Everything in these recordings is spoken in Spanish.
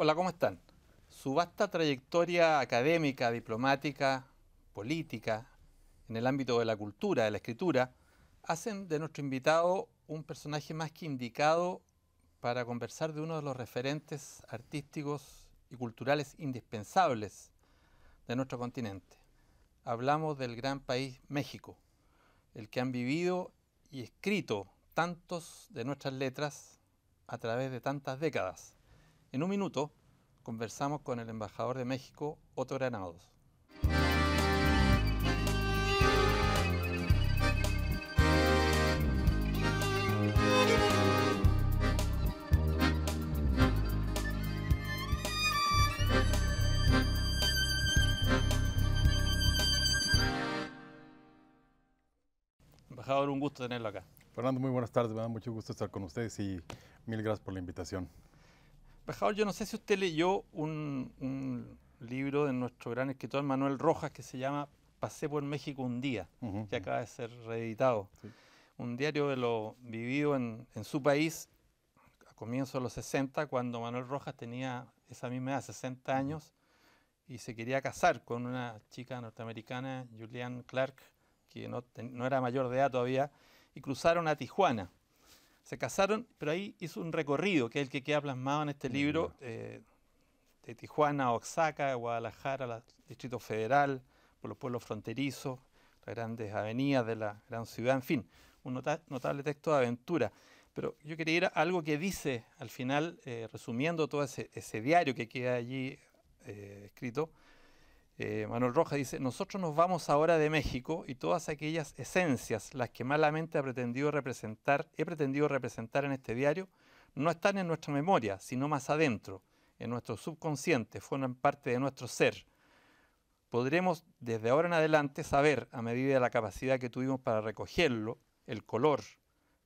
Hola, ¿cómo están? Su vasta trayectoria académica, diplomática, política, en el ámbito de la cultura, de la escritura, hacen de nuestro invitado un personaje más que indicado para conversar de uno de los referentes artísticos y culturales indispensables de nuestro continente. Hablamos del gran país México, el que han vivido y escrito tantos de nuestras letras a través de tantas décadas. En un minuto conversamos con el embajador de México, Otto Granados. Embajador, un gusto tenerlo acá. Fernando, muy buenas tardes, me da mucho gusto estar con ustedes y mil gracias por la invitación. Embajador, yo no sé si usted leyó un libro de nuestro gran escritor Manuel Rojas que se llama Pasé por México un día, que acaba de ser reeditado. Sí. Un diario de lo vivido en su país a comienzos de los 60, cuando Manuel Rojas tenía esa misma edad, 60 años, y se quería casar con una chica norteamericana, Julianne Clark, que no era mayor de edad todavía, y cruzaron a Tijuana. Se casaron, pero ahí hizo un recorrido, que es el que queda plasmado en este libro, de Tijuana a Oaxaca, Guadalajara, al Distrito Federal, por los pueblos fronterizos, las grandes avenidas de la gran ciudad, en fin, un notable texto de aventura. Pero yo quería ir a algo que dice al final, resumiendo todo ese diario que queda allí escrito. Manuel Rojas dice: nosotros nos vamos ahora de México y todas aquellas esencias, las que malamente he pretendido representar en este diario, no están en nuestra memoria, sino más adentro, en nuestro subconsciente, forman parte de nuestro ser. Podremos desde ahora en adelante saber, a medida de la capacidad que tuvimos para recogerlo, el color,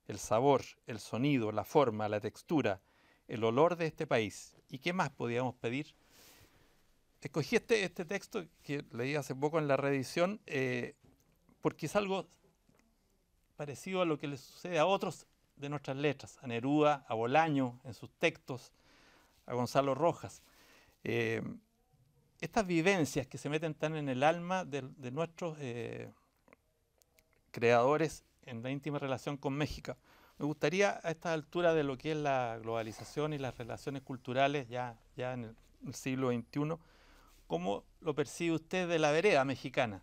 el sabor, el sonido, la forma, la textura, el olor de este país. ¿Y qué más podíamos pedir? Escogí este texto que leí hace poco en la reedición porque es algo parecido a lo que le sucede a otros de nuestras letras, a Neruda, a Bolaño en sus textos, a Gonzalo Rojas. Eh, Estas vivencias que se meten tan en el alma de nuestros creadores en la íntima relación con México. Me gustaría a esta altura de lo que es la globalización y las relaciones culturales ya en el siglo XXI, ¿cómo lo percibe usted de la vereda mexicana,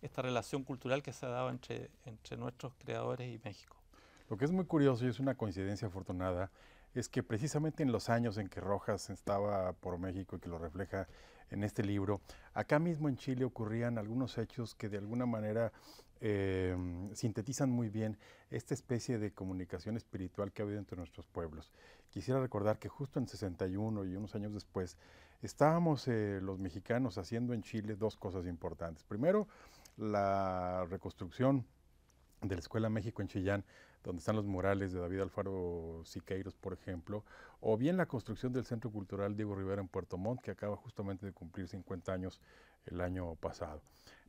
esta relación cultural que se ha dado entre nuestros creadores y México? Lo que es muy curioso y es una coincidencia afortunada es que precisamente en los años en que Rojas estaba por México y que lo refleja en este libro, acá mismo en Chile ocurrían algunos hechos que de alguna manera sintetizan muy bien esta especie de comunicación espiritual que ha habido entre nuestros pueblos. Quisiera recordar que justo en 61 y unos años después estábamos los mexicanos haciendo en Chile dos cosas importantes. Primero, la reconstrucción de la Escuela México en Chillán, donde están los murales de David Alfaro Siqueiros, por ejemplo, o bien la construcción del Centro Cultural Diego Rivera en Puerto Montt, que acaba justamente de cumplir 50 años el año pasado.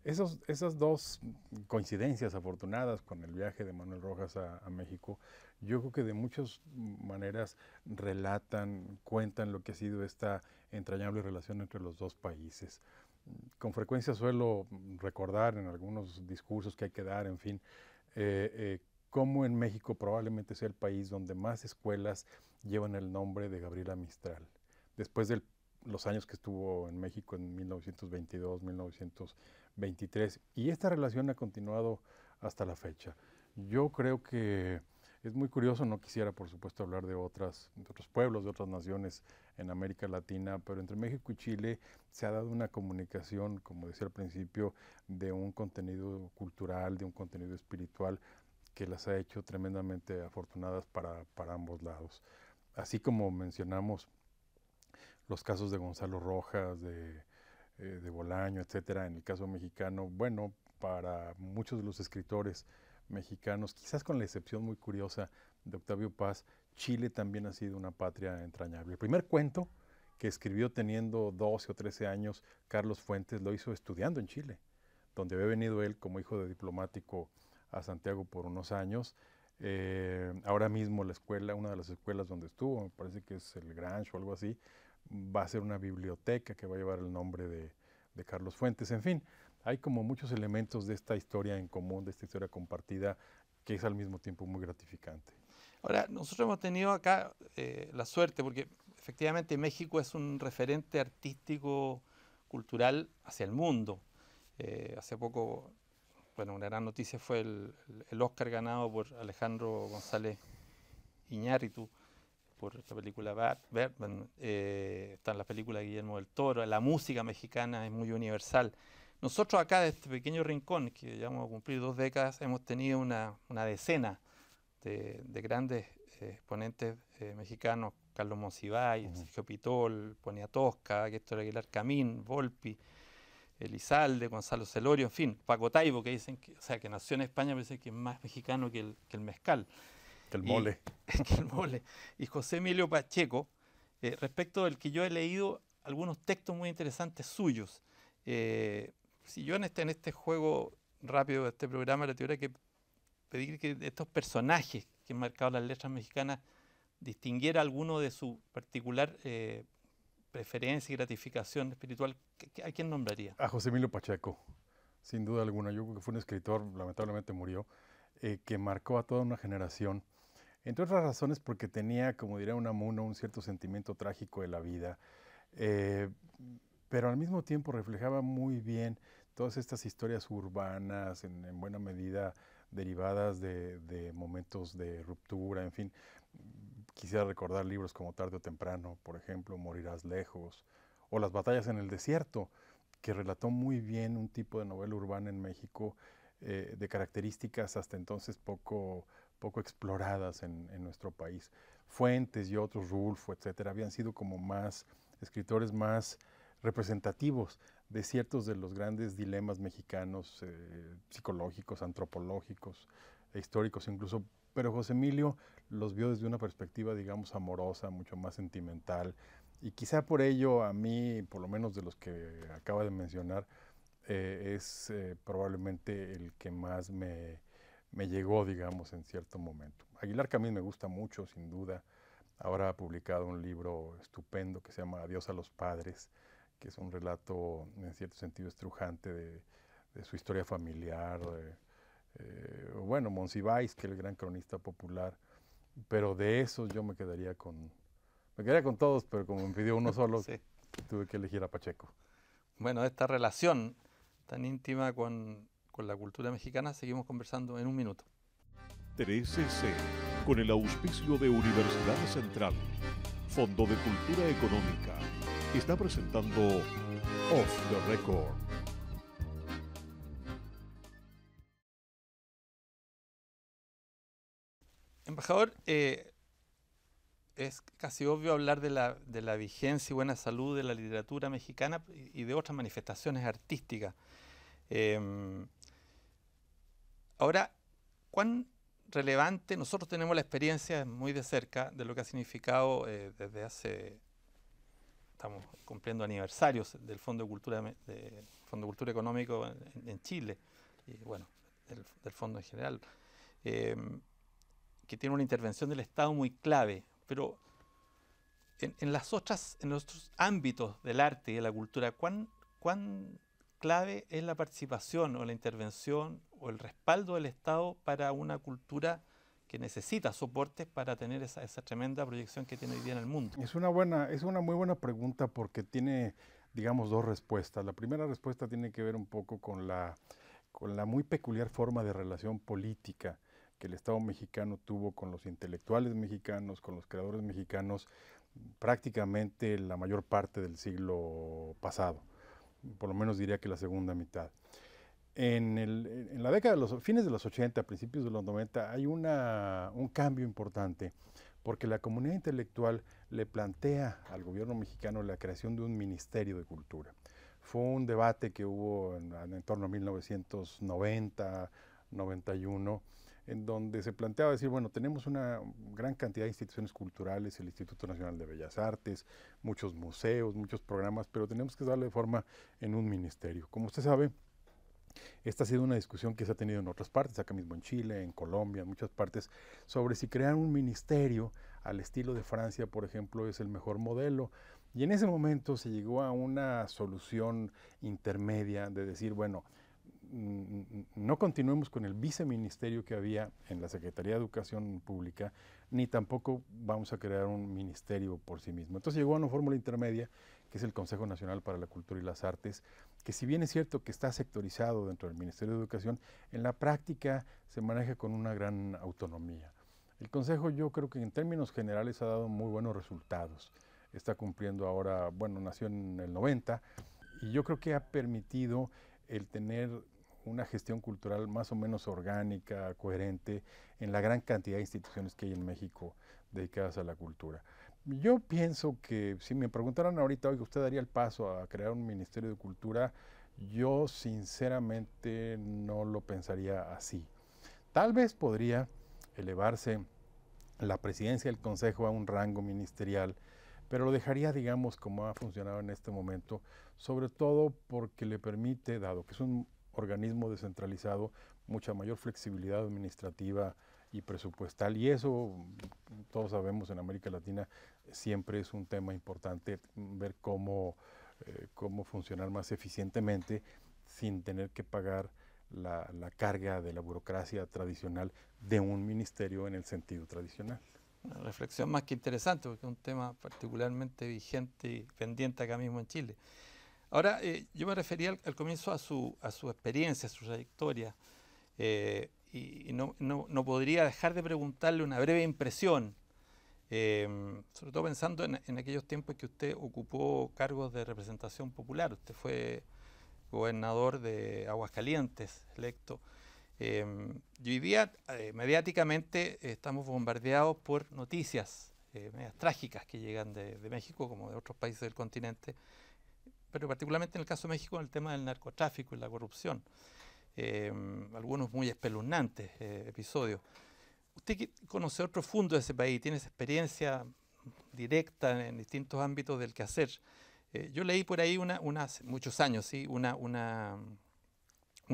Esas dos coincidencias afortunadas con el viaje de Manuel Rojas a México, yo creo que de muchas maneras relatan, cuentan lo que ha sido esta entrañable relación entre los dos países. Con frecuencia suelo recordar en algunos discursos que hay que dar, en fin, cómo en México probablemente sea el país donde más escuelas llevan el nombre de Gabriela Mistral. Después de los años que estuvo en México en 1922, 1923, y esta relación ha continuado hasta la fecha. Yo creo que es muy curioso, no quisiera por supuesto hablar de otros pueblos, de otras naciones en América Latina, pero entre México y Chile se ha dado una comunicación, como decía al principio, de un contenido cultural, de un contenido espiritual que las ha hecho tremendamente afortunadas para ambos lados. Así como mencionamos los casos de Gonzalo Rojas, de Bolaño, etcétera, en el caso mexicano, bueno, para muchos de los escritores mexicanos, quizás con la excepción muy curiosa de Octavio Paz, Chile también ha sido una patria entrañable. El primer cuento que escribió teniendo 12 o 13 años, Carlos Fuentes, lo hizo estudiando en Chile, donde había venido él como hijo de diplomático a Santiago por unos años. Ahora mismo la escuela, una de las escuelas donde estuvo, me parece que es el Grange o algo así, va a ser una biblioteca que va a llevar el nombre de Carlos Fuentes. En fin, hay como muchos elementos de esta historia en común, de esta historia compartida, que es al mismo tiempo muy gratificante. Ahora, nosotros hemos tenido acá la suerte, porque efectivamente México es un referente artístico, cultural hacia el mundo. Hace poco, bueno, una gran noticia fue el Oscar ganado por Alejandro González Iñárritu por la película Birdman. Están las películas de Guillermo del Toro. La música mexicana es muy universal. Nosotros acá, de este pequeño rincón, que ya vamos a cumplir 2 décadas, hemos tenido una decena de grandes exponentes mexicanos: Carlos Monsiváis, Sergio Pitol, Poniatowska, Héctor Aguilar Camín, Volpi, Elizalde, Gonzalo Celorio, en fin, Paco Taibo, que dicen que, o sea, que nació en España, pero dicen que es más mexicano que el mezcal. Que el mole. Que el mole. Y José Emilio Pacheco, respecto del que yo he leído algunos textos muy interesantes suyos. Si yo en este juego rápido de este programa le tuviera que pedir que de estos personajes que han marcado las letras mexicanas distinguiera alguno de su particular preferencia y gratificación espiritual, ¿a quién nombraría? A José Emilio Pacheco, sin duda alguna. Yo creo que fue un escritor, lamentablemente murió, que marcó a toda una generación. Entre otras razones porque tenía, como diría Unamuno, un cierto sentimiento trágico de la vida, pero al mismo tiempo reflejaba muy bien todas estas historias urbanas, en buena medida derivadas de momentos de ruptura, en fin. Quisiera recordar libros como Tarde o Temprano, por ejemplo, Morirás lejos, o Las batallas en el desierto, que relató muy bien un tipo de novela urbana en México de características hasta entonces poco exploradas en nuestro país. Fuentes y otros, Rulfo, etcétera, habían sido como más escritores más representativos de ciertos de los grandes dilemas mexicanos, psicológicos, antropológicos, históricos incluso, pero José Emilio los vio desde una perspectiva, digamos, amorosa, mucho más sentimental, y quizá por ello a mí, por lo menos de los que acaba de mencionar, es probablemente el que más me llegó, digamos, en cierto momento. Aguilar Camín me gusta mucho, sin duda. Ahora ha publicado un libro estupendo que se llama Adiós a los padres, que es un relato en cierto sentido estrujante de su historia familiar. Bueno, Monsiváis, que es el gran cronista popular, pero de esos yo me quedaría con todos, pero como me pidió uno solo, Sí. tuve que elegir a Pacheco. Bueno, esta relación tan íntima con la cultura mexicana, seguimos conversando en un minuto. 3CC, con el auspicio de Universidad Central, Fondo de Cultura Económica, está presentando Off the Record. Embajador, es casi obvio hablar de la vigencia y buena salud de la literatura mexicana y de otras manifestaciones artísticas. Ahora, ¿cuán relevante? Nosotros tenemos la experiencia muy de cerca de lo que ha significado desde hace, estamos cumpliendo aniversarios del Fondo de Cultura Económico en Chile, y bueno, del Fondo en general, que tiene una intervención del Estado muy clave, pero en los otros ámbitos del arte y de la cultura, ¿cuán clave es la participación o la intervención o el respaldo del Estado para una cultura que necesita soportes para tener esa tremenda proyección que tiene hoy día en el mundo? Es una muy buena pregunta porque tiene, digamos, dos respuestas. La primera respuesta tiene que ver un poco con la muy peculiar forma de relación política que el Estado mexicano tuvo con los intelectuales mexicanos, con los creadores mexicanos, prácticamente la mayor parte del siglo pasado, por lo menos diría que la segunda mitad. En la década de los fines de los 80, principios de los 90, hay un cambio importante, porque la comunidad intelectual le plantea al gobierno mexicano la creación de un Ministerio de Cultura. Fue un debate que hubo en torno a 1990, 91, en donde se planteaba decir, bueno, tenemos una gran cantidad de instituciones culturales, el Instituto Nacional de Bellas Artes, muchos museos, muchos programas, pero tenemos que darle forma en un ministerio. Como usted sabe, esta ha sido una discusión que se ha tenido en otras partes, acá mismo en Chile, en Colombia, en muchas partes, sobre si crear un ministerio al estilo de Francia, por ejemplo, es el mejor modelo, Y en ese momento se llegó a una solución intermedia de decir, bueno, no continuemos con el viceministerio que había en la Secretaría de Educación Pública, ni tampoco vamos a crear un ministerio por sí mismo. Entonces llegó a una fórmula intermedia, que es el Consejo Nacional para la Cultura y las Artes, que si bien es cierto que está sectorizado dentro del Ministerio de Educación, en la práctica se maneja con una gran autonomía. El Consejo, yo creo que en términos generales ha dado muy buenos resultados. Está cumpliendo ahora, bueno, nació en el 90, y yo creo que ha permitido el tener una gestión cultural más o menos orgánica, coherente, en la gran cantidad de instituciones que hay en México dedicadas a la cultura. Yo pienso que si me preguntaran ahorita, oiga, ¿usted daría el paso a crear un Ministerio de Cultura? Yo sinceramente no lo pensaría así. Tal vez podría elevarse la presidencia del Consejo a un rango ministerial, pero lo dejaría, digamos, como ha funcionado en este momento, sobre todo porque le permite, dado que es un organismo descentralizado, mucha mayor flexibilidad administrativa y presupuestal, y eso todos sabemos en América Latina siempre es un tema importante, ver cómo funcionar más eficientemente sin tener que pagar la carga de la burocracia tradicional de un ministerio en el sentido tradicional. Una reflexión más que interesante, porque es un tema particularmente vigente y pendiente acá mismo en Chile. Ahora, yo me refería al comienzo a su experiencia, a su trayectoria, y no podría dejar de preguntarle una breve impresión, sobre todo pensando en aquellos tiempos en que usted ocupó cargos de representación popular. Usted fue gobernador de Aguascalientes, electo. Y hoy día, mediáticamente, estamos bombardeados por noticias medias trágicas que llegan de México, como de otros países del continente, pero particularmente en el caso de México, en el tema del narcotráfico y la corrupción. Algunos muy espeluznantes episodios. Usted que conoce otro fondo de ese país, tiene esa experiencia directa en distintos ámbitos del quehacer. Yo leí por ahí hace muchos años, ¿sí? una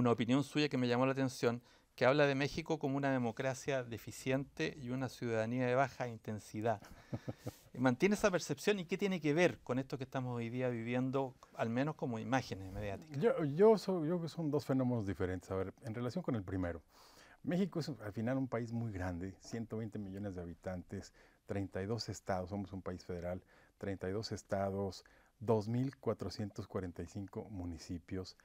opinión suya que me llamó la atención, que habla de México como una democracia deficiente y una ciudadanía de baja intensidad. ¿Mantiene esa percepción y qué tiene que ver con esto que estamos hoy día viviendo, al menos como imágenes mediáticas? Yo creo que son dos fenómenos diferentes. A ver, en relación con el primero, México es al final un país muy grande, 120 millones de habitantes, 32 estados, somos un país federal, 32 estados, 2.445 municipios.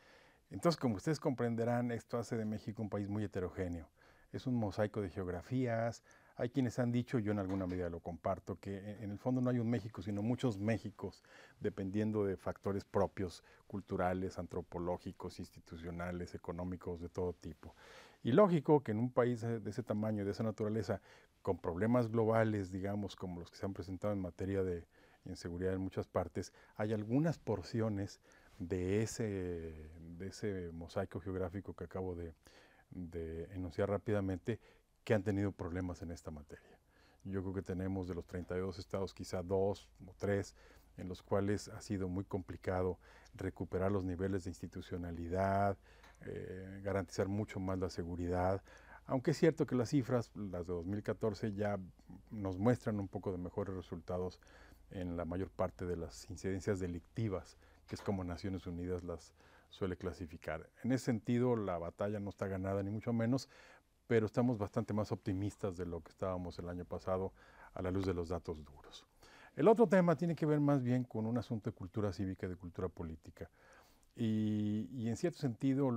Entonces, como ustedes comprenderán, esto hace de México un país muy heterogéneo. Es un mosaico de geografías. Hay quienes han dicho, yo en alguna medida lo comparto, que en el fondo no hay un México, sino muchos Méxicos, dependiendo de factores propios, culturales, antropológicos, institucionales, económicos, de todo tipo. Y lógico que en un país de ese tamaño, de esa naturaleza, con problemas globales, digamos, como los que se han presentado en materia de inseguridad en muchas partes, hay algunas porciones de ese mosaico geográfico que acabo de enunciar rápidamente, que han tenido problemas en esta materia. Yo creo que tenemos de los 32 estados quizá 2 o 3 en los cuales ha sido muy complicado recuperar los niveles de institucionalidad, garantizar mucho más la seguridad, aunque es cierto que las cifras, las de 2014, ya nos muestran un poco de mejores resultados en la mayor parte de las incidencias delictivas, que es como Naciones Unidas las suele clasificar. En ese sentido, la batalla no está ganada, ni mucho menos, pero estamos bastante más optimistas de lo que estábamos el año pasado a la luz de los datos duros. El otro tema tiene que ver más bien con un asunto de cultura cívica y de cultura política. Y en cierto sentido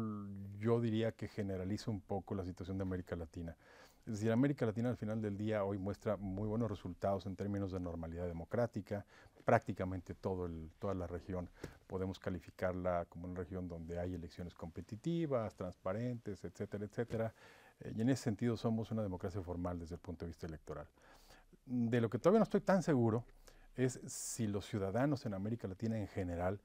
yo diría que generaliza un poco la situación de América Latina. Es decir, América Latina al final del día hoy muestra muy buenos resultados en términos de normalidad democrática. Prácticamente toda la región podemos calificarla como una región donde hay elecciones competitivas, transparentes, etcétera, etcétera. Y en ese sentido somos una democracia formal desde el punto de vista electoral. De lo que todavía no estoy tan seguro es si los ciudadanos en América Latina en general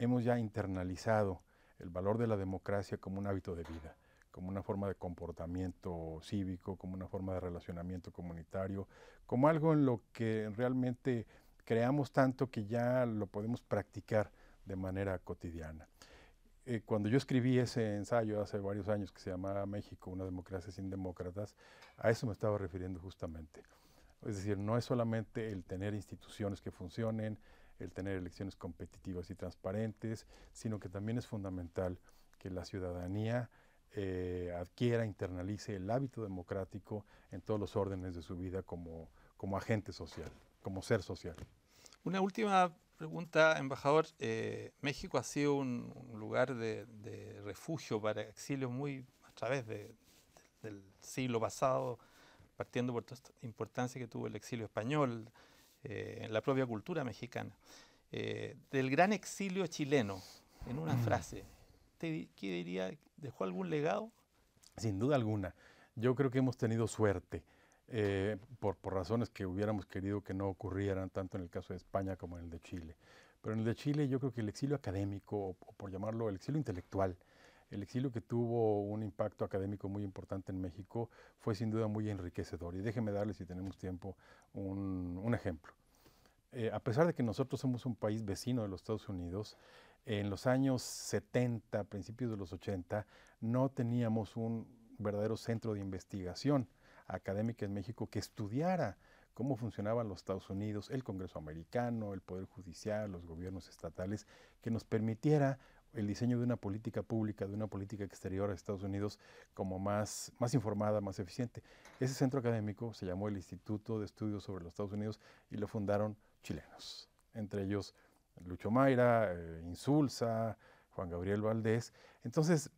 hemos ya internalizado el valor de la democracia como un hábito de vida, como una forma de comportamiento cívico, como una forma de relacionamiento comunitario, como algo en lo que realmente creamos tanto que ya lo podemos practicar de manera cotidiana. Cuando yo escribí ese ensayo hace varios años que se llamaba México, una democracia sin demócratas, a eso me estaba refiriendo justamente. Es decir, no es solamente el tener instituciones que funcionen, el tener elecciones competitivas y transparentes, sino que también es fundamental que la ciudadanía adquiera, internalice el hábito democrático en todos los órdenes de su vida como agente social, como ser social. Una última pregunta, embajador. México ha sido un lugar de refugio para exilios muy a través del siglo pasado, partiendo por toda esta importancia que tuvo el exilio español en la propia cultura mexicana. Del gran exilio chileno, en una frase, ¿qué diría? ¿Dejó algún legado? Sin duda alguna. Yo creo que hemos tenido suerte. Por razones que hubiéramos querido que no ocurrieran, tanto en el caso de España como en el de Chile. Pero en el de Chile yo creo que el exilio académico, o por llamarlo el exilio intelectual, el exilio que tuvo un impacto académico muy importante en México, fue sin duda muy enriquecedor. Y déjeme darle, si tenemos tiempo, un ejemplo. A pesar de que nosotros somos un país vecino de los Estados Unidos, en los años 70, principios de los 80, no teníamos un verdadero centro de investigación académica en México que estudiara cómo funcionaban los Estados Unidos, el Congreso americano, el Poder Judicial, los gobiernos estatales, que nos permitiera el diseño de una política pública, de una política exterior a Estados Unidos como más informada, más eficiente. Ese centro académico se llamó el Instituto de Estudios sobre los Estados Unidos y lo fundaron chilenos, entre ellos Lucho Mayra, Insulza, Juan Gabriel Valdés. Entonces,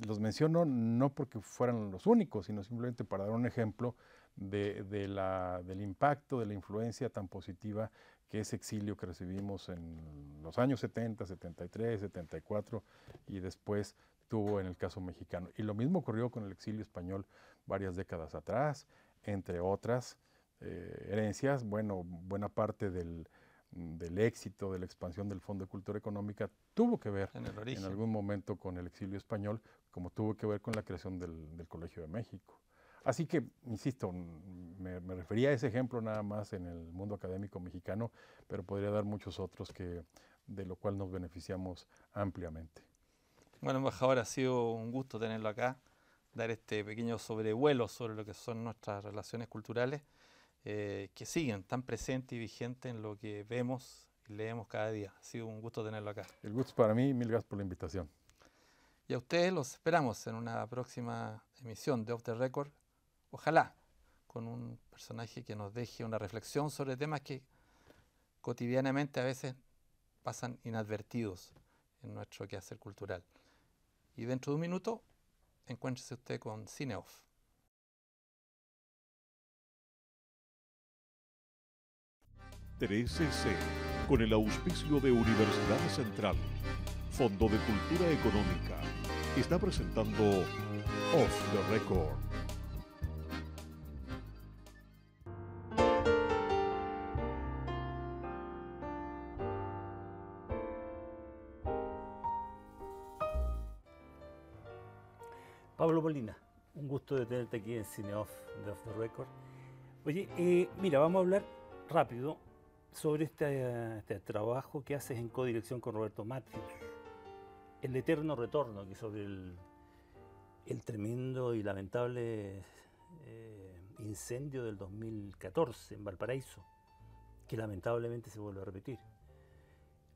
los menciono no porque fueran los únicos, sino simplemente para dar un ejemplo del impacto, de la influencia tan positiva que ese exilio que recibimos en los años 70, 73, 74 y después tuvo en el caso mexicano. Y lo mismo ocurrió con el exilio español varias décadas atrás, entre otras herencias. Bueno, buena parte del éxito, de la expansión del Fondo de Cultura Económica tuvo que ver en algún momento con el exilio español, como tuvo que ver con la creación del Colegio de México. Así que, insisto, me refería a ese ejemplo nada más en el mundo académico mexicano, pero podría dar muchos otros de lo cual nos beneficiamos ampliamente. Bueno, embajador, ha sido un gusto tenerlo acá, dar este pequeño sobrevuelo sobre lo que son nuestras relaciones culturales, que siguen tan presentes y vigentes en lo que vemos y leemos cada día. Ha sido un gusto tenerlo acá. El gusto es para mí, mil gracias por la invitación. Y a ustedes los esperamos en una próxima emisión de Off the Record, ojalá con un personaje que nos deje una reflexión sobre temas que cotidianamente a veces pasan inadvertidos en nuestro quehacer cultural. Y dentro de un minuto, encuéntrese usted con Cine Off. con el auspicio de Universidad Central, Fondo de Cultura Económica, está presentando Off the Record. Pablo Molina, un gusto de tenerte aquí en Cine Off de Off the Record. Oye, mira, vamos a hablar rápido sobre este trabajo que haces en codirección con Roberto Matthews, El Eterno Retorno, que es sobre el tremendo y lamentable incendio del 2014 en Valparaíso, que lamentablemente se vuelve a repetir.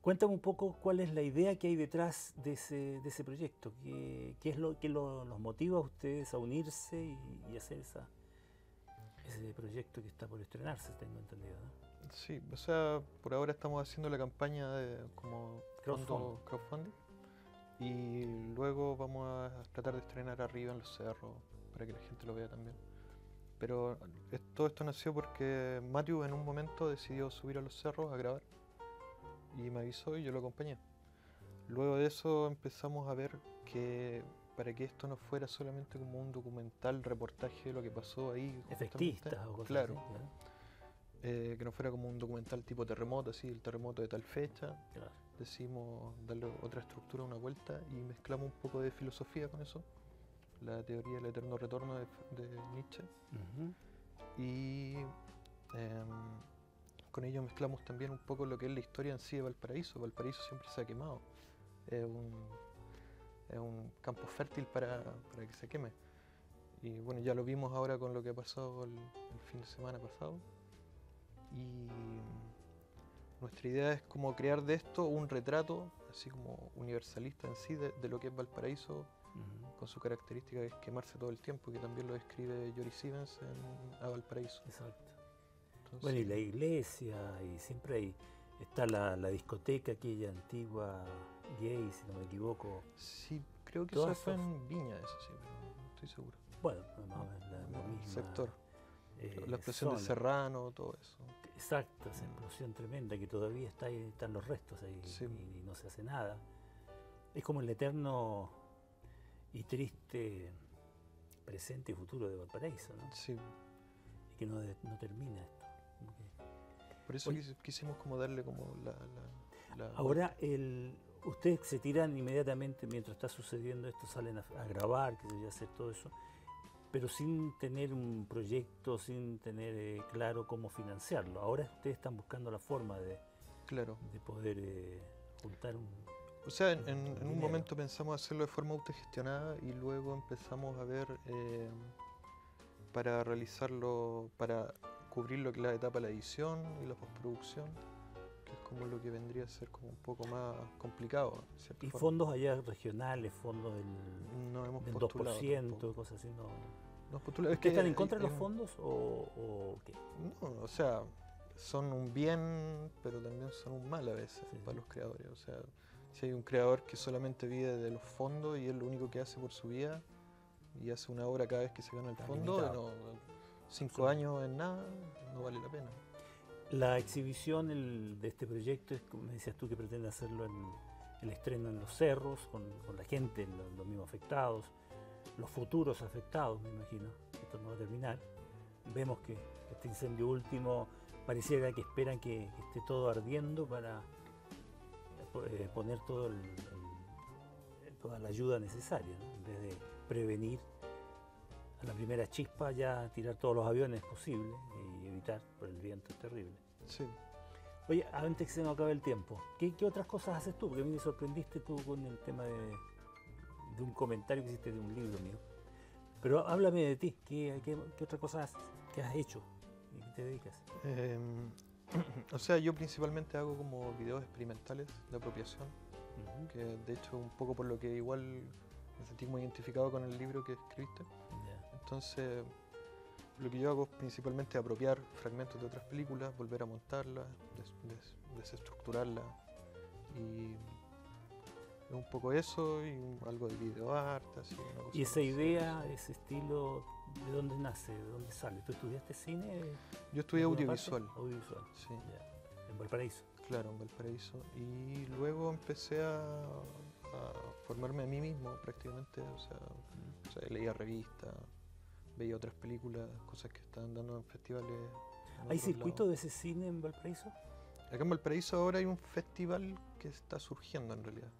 Cuéntame un poco cuál es la idea que hay detrás de ese proyecto, qué es lo que los motiva a ustedes a unirse y hacer ese proyecto que está por estrenarse, tengo entendido, ¿no? Sí, o sea, por ahora estamos haciendo la campaña como crowdfunding y luego vamos a tratar de estrenar arriba en los cerros para que la gente lo vea también. Pero todo esto nació porque Matthew en un momento decidió subir a los cerros a grabar y me avisó y yo lo acompañé. Luego de eso empezamos a ver que para que esto no fuera solamente como un documental, reportaje de lo que pasó ahí, efectistas o cosas claro, así, ¿no? Que no fuera como un documental tipo terremoto, así, el terremoto de tal fecha. Claro. Decidimos darle otra estructura, una vuelta y mezclamos un poco de filosofía con eso, la teoría del eterno retorno de Nietzsche. Y con ello mezclamos también un poco lo que es la historia en sí de Valparaíso. Valparaíso siempre se ha quemado, es un campo fértil para que se queme. Y bueno, ya lo vimos ahora con lo que ha pasado el fin de semana pasado. Y nuestra idea es como crear de esto un retrato, así como universalista en sí, de lo que es Valparaíso, con su característica que es quemarse todo el tiempo, que también lo describe Jory Stevens en A Valparaíso. Exacto. Entonces, Bueno, y la iglesia, y siempre está la discoteca aquella antigua, gay, si no me equivoco. sí, creo que todas eso fue esas- en Viña, eso sí, pero no estoy seguro. Bueno, más o menos la El misma. sector, la explosión del zona. Serrano, todo eso. Exacto, esa explosión tremenda que todavía está ahí, están los restos ahí Sí. y no se hace nada. Es como el eterno y triste presente y futuro de Valparaíso, ¿no? Sí, Y que no termina esto. Como que- por eso Oye. quisimos como darle como la Ahora, ustedes se tiran inmediatamente mientras está sucediendo esto, salen a grabar, que se yo, a hacer todo eso, pero sin tener un proyecto, sin tener claro cómo financiarlo. Ahora ustedes están buscando la forma claro. de poder juntar un... O sea, en un dinero. momento pensamos hacerlo de forma autogestionada y luego empezamos a ver para realizarlo, para cubrir lo que es la etapa de la edición y la postproducción, que es como lo que vendría a ser como un poco más complicado. de cierta Y forma. fondos allá regionales, fondos No hemos del postulado 2%, tampoco. cosas así, ¿no? No hemos postulado, es ¿Ustedes están en hay- contra de hay los un- fondos o qué? No, o sea, son un bien, pero también son un mal a veces Sí, para sí. los creadores. O sea, si hay un creador que solamente vive de los fondos y es lo único que hace por su vida y hace una obra cada vez que se gana el Está fondo, limitado. 5 años en nada, no vale la pena. La exhibición de este proyecto es, como me decías tú, que pretende hacerlo en el estreno en los cerros, con la gente, los mismos afectados, los futuros afectados, me imagino. Esto no va a terminar. Vemos que este incendio último pareciera que esperan que esté todo ardiendo para poner toda la ayuda necesaria, ¿no? En vez de prevenir a la primera chispa, ya tirar todos los aviones posibles y evitar por el viento terrible. Sí. Oye, antes que se nos acabe el tiempo, ¿qué otras cosas haces tú? Porque a mí me sorprendiste tú con el tema de un comentario que hiciste de un libro mío. Pero háblame de ti, ¿qué otra cosa haces? ¿Qué has hecho? ¿Y qué te dedicas? O sea, yo principalmente hago como videos experimentales de apropiación, Ujú. que de hecho un poco por lo que igual me sentí muy identificado con el libro que escribiste. Ya. Entonces, lo que yo hago es principalmente apropiar fragmentos de otras películas, volver a montarlas, desestructurarlas. Y es un poco eso y algo de videoarte, así. Una cosa ¿Y esa así. idea, ese estilo, de dónde nace, de dónde sale? ¿Tú estudiaste cine? Yo estudié en alguna parte? audiovisual, Audiovisual, sí, ya. En Valparaíso. claro, en Valparaíso. Y luego empecé a formarme a mí mismo prácticamente, o sea, leía revistas, veía otras películas, cosas que estaban dando en festivales. en ¿Hay otros circuito lados. de ese cine en Valparaíso? Acá en Valparaíso ahora hay un festival que está surgiendo en realidad.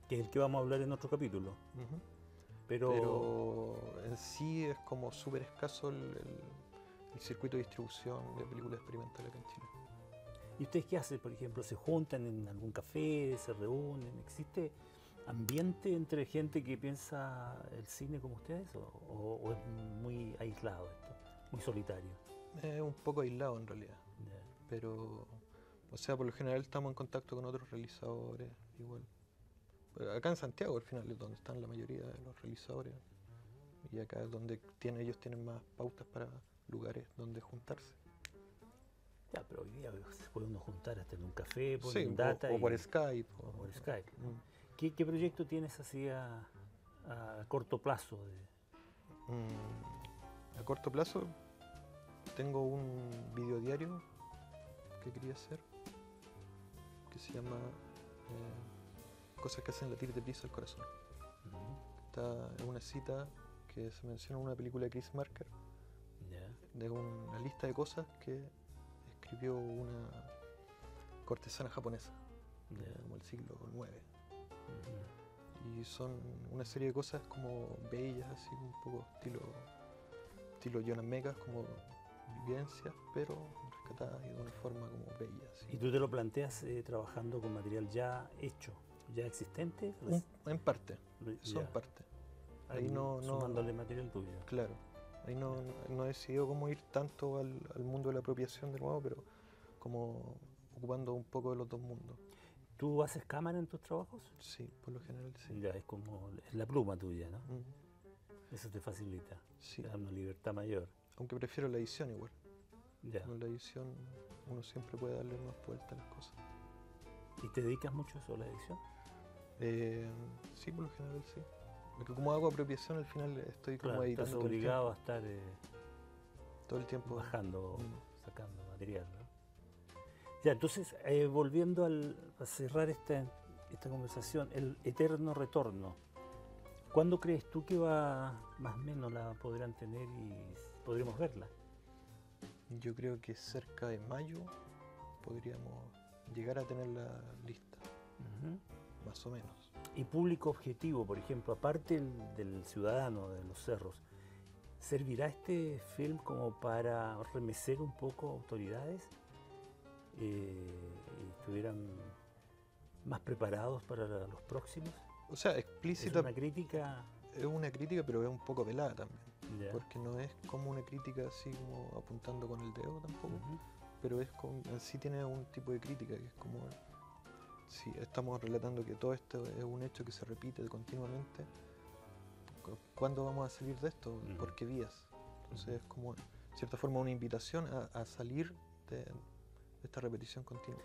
Que es el que vamos a hablar en otro capítulo. Ujú. Pero Pero en sí es como súper escaso el circuito de distribución de películas experimentales acá en Chile. ¿y ustedes qué hacen? Por ejemplo, ¿se juntan en algún café, se reúnen? ¿Existe ambiente entre gente que piensa el cine como ustedes o es muy aislado esto, muy solitario? Es un poco aislado en realidad, Ya. pero, o sea, por lo general estamos en contacto con otros realizadores igual. Pero acá en Santiago al final es donde están la mayoría de los realizadores y acá es donde ellos tienen más pautas para lugares donde juntarse. Ya, pero hoy día se puede uno juntar hasta en un café, por Sí, data o por y- Skype. o por Skype. Mm. ¿Qué proyecto tienes así a corto plazo? A corto plazo tengo un videodiario que quería hacer que se llama Cosas que hacen latir deprisa el corazón. Está en una cita que se menciona en una película de Chris Marker Ya. de una lista de cosas que escribió una cortesana japonesa Ya. como el siglo IX. Ujú. Y son una serie de cosas como bellas, así un poco estilo Jonas Mekas, como vivencias, pero rescatadas y de una forma como bella. así. ¿Y tú te lo planteas trabajando con material ya hecho, ya existente? En parte, eso en Ya. parte. Ahí no- Sumándole material tuyo. Claro. Ahí no he decidido cómo ir tanto al mundo de la apropiación de nuevo, pero como ocupando un poco de los dos mundos. ¿Tú haces cámara en tus trabajos? Sí, por lo general sí. Ya, es como es la pluma tuya, ¿no? Mm, Eso te facilita, sí. te da una libertad mayor. Aunque prefiero la edición igual. Ya. Con la edición uno siempre puede darle más vuelta a las cosas. ¿Y te dedicas mucho a eso, a la edición? Sí, por lo general sí. Porque como hago apropiación, al final estoy como Claro, editando estás todo el obligado a estar todo el tiempo. bajando, Mm. sacando material, ¿no? Ya, entonces, volviendo a cerrar esta conversación, el eterno retorno. ¿Cuándo crees tú que más o menos la podrán tener y podremos verla? Yo creo que cerca de mayo podríamos llegar a tenerla lista, Ujú. más o menos. Y público objetivo, por ejemplo, aparte del ciudadano de los cerros, ¿servirá este film como para remecer un poco autoridades y estuvieran más preparados para los próximos? O sea, ¿Es explícita una crítica? es una crítica, pero es un poco velada también. Ya. Porque no es como una crítica así como apuntando con el dedo tampoco, Ujú. pero es como, sí tiene un tipo de crítica que es como, si estamos relatando que todo esto es un hecho que se repite continuamente, ¿cuándo vamos a salir de esto? Ujú. ¿Por qué vías? Entonces Ujú. es como, de cierta forma, una invitación a salir de esta repetición continua.